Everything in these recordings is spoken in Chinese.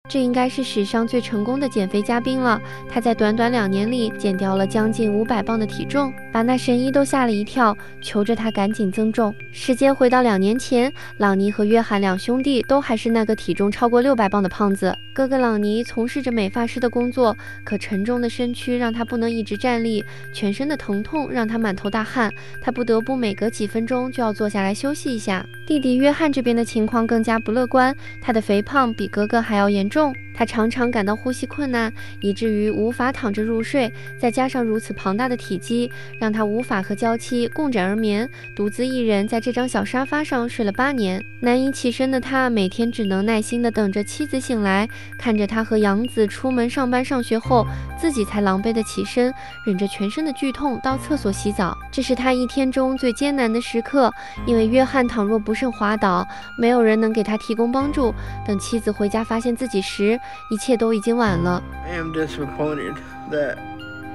这应该是史上最成功的减肥嘉宾了。他在短短2年里减掉了将近500磅的体重，把那神医都吓了一跳，求着他赶紧增重。时间回到2年前，朗尼和约翰两兄弟都还是那个体重超过600磅的胖子。哥哥朗尼从事着美发师的工作，可沉重的身躯让他不能一直站立，全身的疼痛让他满头大汗，他不得不每隔几分钟就要坐下来休息一下。弟弟约翰这边的情况更加不乐观，他的肥胖比哥哥还要严重，他常常感到呼吸困难，以至于无法躺着入睡，再加上如此庞大的体积，让他无法和娇妻共枕而眠，独自一人在这张小沙发上睡了8年。难以起身的他每天只能耐心地等着妻子醒来，看着他和养子出门上班上学后，自己才狼狈地起身，忍着全身的剧痛到厕所洗澡。这是他一天中最艰难的时刻，因为约翰倘若不慎滑倒，没有人能给他提供帮助。等妻子回家发现自己时，一切都已经晚了。 I am disappointed that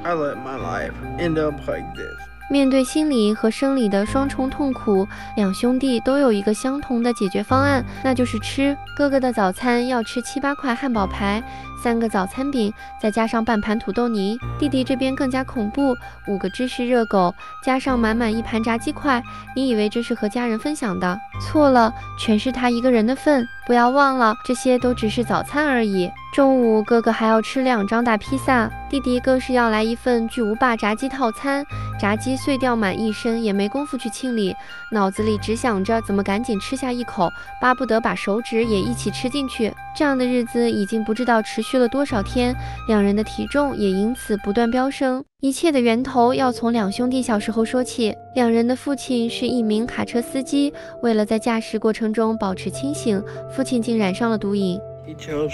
I let my life end up like this. 面对心理和生理的双重痛苦，两兄弟都有一个相同的解决方案，那就是吃。哥哥的早餐要吃7、8块汉堡排，3个早餐饼，再加上半盘土豆泥。弟弟这边更加恐怖，5个芝士热狗，加上满满1盘炸鸡块。你以为这是和家人分享的？错了，全是他一个人的份。不要忘了，这些都只是早餐而已。中午，哥哥还要吃2张大披萨，弟弟更是要来一份巨无霸炸鸡套餐。炸鸡碎掉满一身，也没工夫去清理，脑子里只想着怎么赶紧吃下一口，巴不得把手指也一起吃进去。这样的日子已经不知道持续了多少天，两人的体重也因此不断飙升。一切的源头要从两兄弟小时候说起。两人的父亲是一名卡车司机，为了在驾驶过程中保持清醒，父亲竟染上了毒瘾。He chose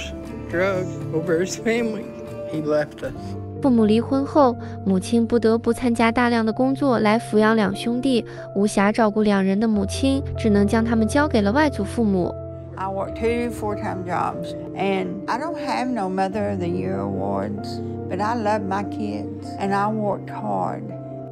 drugs over his family. He left us. 父母离婚后，母亲不得不参加大量的工作来抚养两兄弟，无暇照顾两人的母亲，只能将他们交给了外祖父母。I work 2 full-time jobs, and I don't have no Mother of the Year awards, but I love my kids, and I worked hard.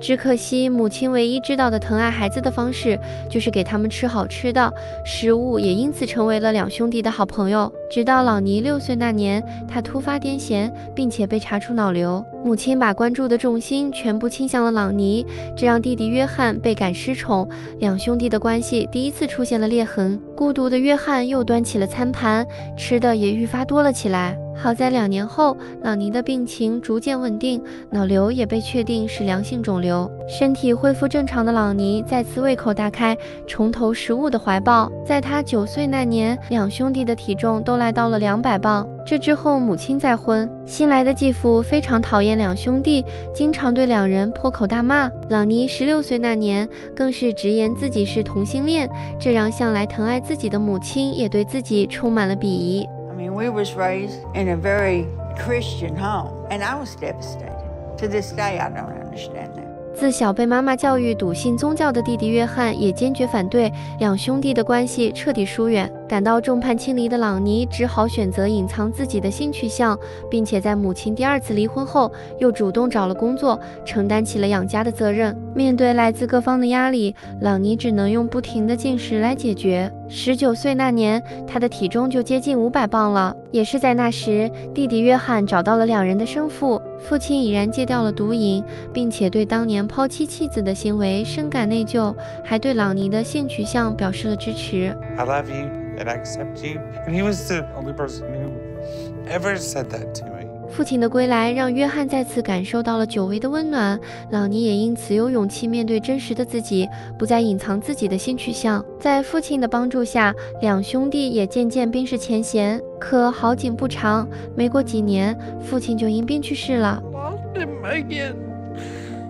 只可惜，母亲唯一知道的疼爱孩子的方式，就是给他们吃好吃的，食物也因此成为了两兄弟的好朋友。直到朗尼6岁那年，他突发癫痫，并且被查出脑瘤。母亲把关注的重心全部倾向了朗尼，这让弟弟约翰倍感失宠，两兄弟的关系第一次出现了裂痕。孤独的约翰又端起了餐盘，吃的也愈发多了起来。好在2年后，朗尼的病情逐渐稳定，脑瘤也被确定是良性肿瘤。身体恢复正常的朗尼再次胃口大开，重投食物的怀抱。在他9岁那年，两兄弟的体重都来到了200磅。这之后，母亲再婚，新来的继父非常讨厌两兄弟，经常对两人破口大骂。朗尼16岁那年，更是直言自己是同性恋，这让向来疼爱自己的母亲也对自己充满了鄙夷。I mean, we was raised in a very Christian home, and I was devastated. To this day, I don't understand that. 自小被妈妈教育笃信宗教的弟弟约翰也坚决反对两兄弟的关系彻底疏远。感到众叛亲离的朗尼只好选择隐藏自己的性取向，并且在母亲第2次离婚后，又主动找了工作，承担起了养家的责任。面对来自各方的压力，朗尼只能用不停的进食来解决。19岁那年，他的体重就接近500磅了。也是在那时，弟弟约翰找到了两人的生父，父亲已然戒掉了毒瘾，并且对当年抛弃妻子的行为深感内疚，还对朗尼的性取向表示了支持。I love you and I accept you. And he was the only person who ever said that to me. 父亲的归来让约翰再次感受到了久违的温暖，朗尼也因此有勇气面对真实的自己，不再隐藏自己的性取向。在父亲的帮助下，两兄弟也渐渐冰释前嫌。可好景不长，没过几年，父亲就因病去世了。 Lost him again,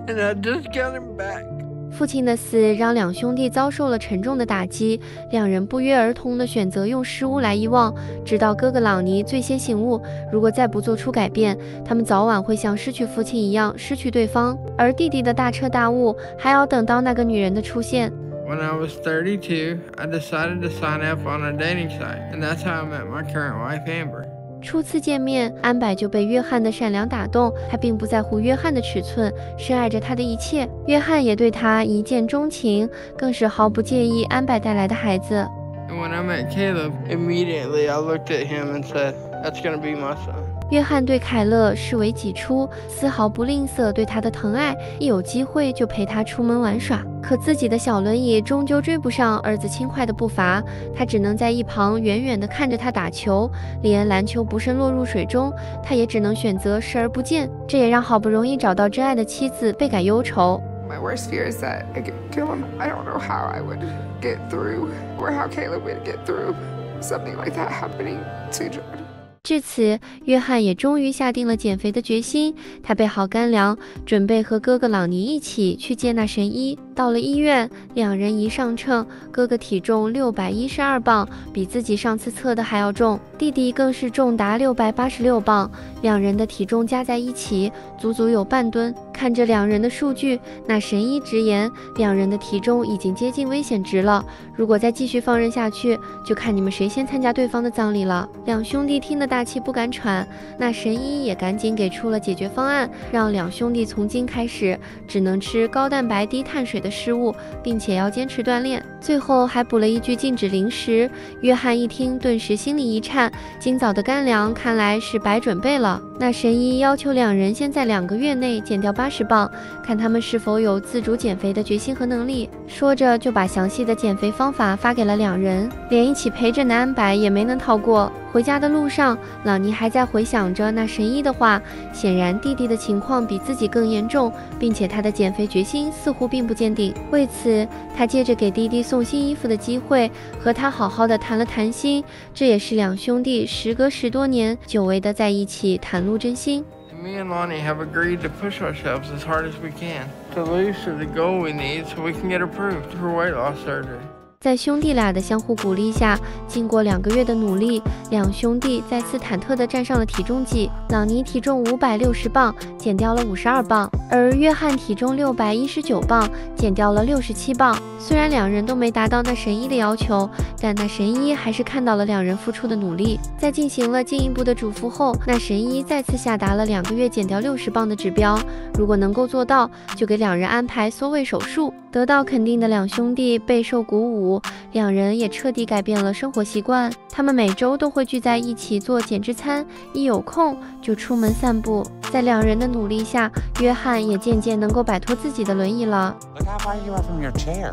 and I just got him back. 父亲的死让两兄弟遭受了沉重的打击，两人不约而同地选择用食物来遗忘，直到哥哥朗尼最先醒悟，如果再不做出改变，他们早晚会像失去父亲一样失去对方。而弟弟的大彻大悟，还要等到那个女人的出现。 When I was 32, I decided to sign up on a dating site, and that's how I met my current wife, Amber. 初次见面，安柏就被约翰的善良打动，他并不在乎约翰的尺寸，深爱着他的一切。约翰也对他一见钟情，更是毫不介意安柏带来的孩子。 And when I met Caleb, immediately I looked at him and said, that's gonna be my son. 约翰对凯勒视为己出，丝毫不吝啬对他的疼爱，一有机会就陪他出门玩耍。可自己的小轮椅终究追不上儿子轻快的步伐，他只能在一旁远远地看着他打球，连篮球不慎落入水中，他也只能选择视而不见。这也让好不容易找到真爱的妻子倍感忧愁。My worst fear is that I could kill him. I don't know how I would get through, or how Caleb would get through something like that happening to Jordan. 至此，约翰也终于下定了减肥的决心。他备好干粮，准备和哥哥朗尼一起去见那神医。到了医院，两人一上秤，哥哥体重612磅，比自己上次测的还要重，弟弟更是重达686磅，两人的体重加在一起，足足有半吨。看着两人的数据，那神医直言，两人的体重已经接近危险值了，如果再继续放任下去，就看你们谁先参加对方的葬礼了。两兄弟听得大气不敢喘，那神医也赶紧给出了解决方案，让两兄弟从今开始只能吃高蛋白低碳水的食物，并且要坚持锻炼。最后还补了一句禁止零食。约翰一听，顿时心里一颤，今早的干粮看来是白准备了。那神医要求两人先在2个月内减掉80磅，看他们是否有自主减肥的决心和能力。说着就把详细的减肥方法发给了两人，连一起陪着的安柏也没能逃过。回家的路上，朗尼还在回想着那神医的话，显然弟弟的情况比自己更严重，并且他的减肥决心似乎并不坚定。为此，他借着给弟弟送新衣服的机会，和他好好的谈了谈心。这也是两兄弟时隔10多年久违的在一起袒露真心。Me and Lonnie have agreed to push ourselves as hard as we can to lose to the goal we need so we can get approved for weight loss surgery. 在兄弟俩的相互鼓励下，经过2个月的努力，两兄弟再次忐忑地站上了体重计。朗尼体重560磅，减掉了52磅，而约翰体重619磅，减掉了67磅。虽然两人都没达到那神医的要求，但那神医还是看到了两人付出的努力。在进行了进一步的嘱咐后，那神医再次下达了2个月减掉60磅的指标，如果能够做到，就给两人安排缩胃手术。得到肯定的两兄弟备受鼓舞，两人也彻底改变了生活习惯。他们每周都会聚在一起做减脂餐，一有空就出门散步。在两人的努力下，约翰也渐渐能够摆脱自己的轮椅了。Look how far you are from your chair.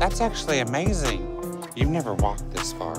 That's actually amazing. You've never walked this far.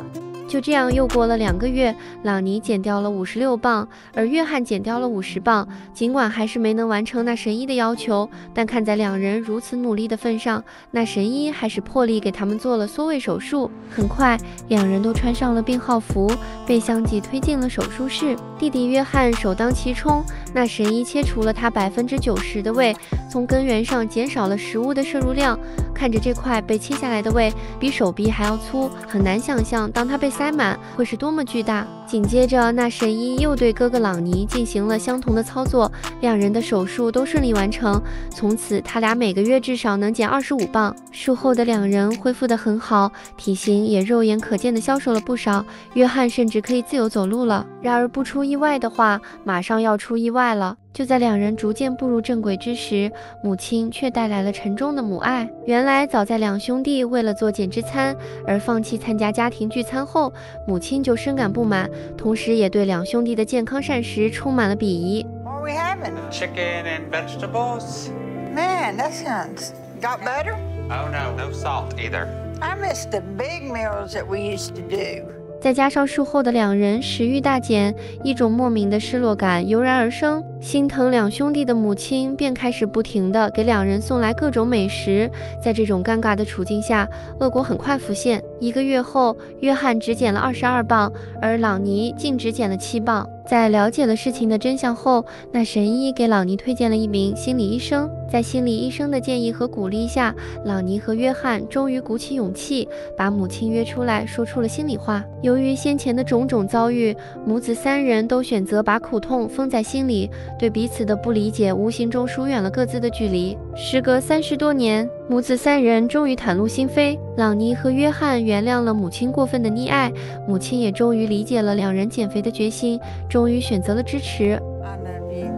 就这样又过了2个月，朗尼减掉了56磅，而约翰减掉了50磅。尽管还是没能完成那神医的要求，但看在两人如此努力的份上，那神医还是破例给他们做了缩胃手术。很快，两人都穿上了病号服，被相继推进了手术室。弟弟约翰首当其冲，那神医切除了他90%的胃，从根源上减少了食物的摄入量。看着这块被切下来的胃比手臂还要粗，很难想象当它被塞满会是多么巨大。紧接着，那神医又对哥哥朗尼进行了相同的操作，两人的手术都顺利完成。从此，他俩每个月至少能减25磅。术后的两人恢复得很好，体型也肉眼可见的消瘦了不少。约翰甚至可以自由走路了。然而不出意外的话，马上要出意外了。就在两人逐渐步入正轨之时，母亲却带来了沉重的母爱。原来早在两兄弟为了做减脂餐而放弃参加家庭聚餐后，母亲就深感不满，同时也对两兄弟的健康膳食充满了鄙夷。 What are we having? Chicken and vegetables. Man, that sounds... Got butter? Oh no, no salt either. I miss the big meals that we used to do. 再加上术后的两人食欲大减，一种莫名的失落感油然而生。心疼两兄弟的母亲便开始不停地给两人送来各种美食。在这种尴尬的处境下，恶果很快浮现。1个月后，约翰只减了22磅，而朗尼竟只减了7磅。在了解了事情的真相后，那神医给朗尼推荐了一名心理医生。在心理医生的建议和鼓励下，朗尼和约翰终于鼓起勇气，把母亲约出来，说出了心里话。由于先前的种种遭遇，母子3人都选择把苦痛封在心里，对彼此的不理解无形中疏远了各自的距离。时隔30多年，母子3人终于袒露心扉。朗尼和约翰原谅了母亲过分的溺爱，母亲也终于理解了两人减肥的决心，终于选择了支持。 I love you.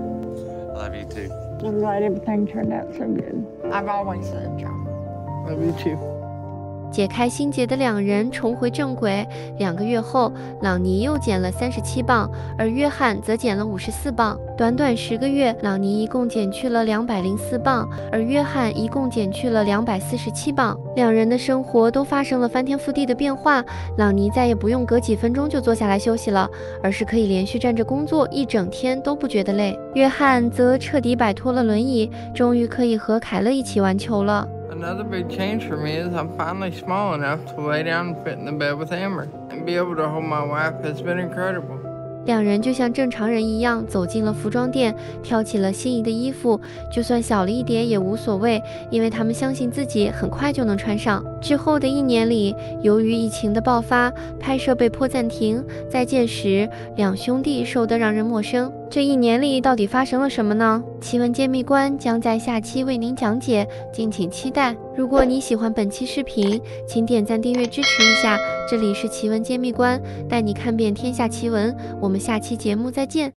Love you too. I'm glad everything turned out so good. I've always loved y'all. Love you too. 解开心结的两人重回正轨。2个月后，朗尼又减了37磅，而约翰则减了54磅。短短10个月，朗尼一共减去了204磅，而约翰一共减去了247磅。两人的生活都发生了翻天覆地的变化。朗尼再也不用隔几分钟就坐下来休息了，而是可以连续站着工作一整天都不觉得累。约翰则彻底摆脱了轮椅，终于可以和凯勒一起玩球了。Another big change for me is I'm finally small enough to lay down and fit in the bed with Amber. And be able to hold my wife has been incredible. 两人就像正常人一样走进了服装店，挑起了心仪的衣服，就算小了一点也无所谓，因为他们相信自己很快就能穿上。之后的1年里，由于疫情的爆发，拍摄被迫暂停。再见时，两兄弟瘦得让人陌生。这1年里到底发生了什么呢？奇闻揭秘官将在下期为您讲解，敬请期待。如果你喜欢本期视频，请点赞订阅支持一下。这里是奇闻揭秘官，带你看遍天下奇闻。我们下期节目再见。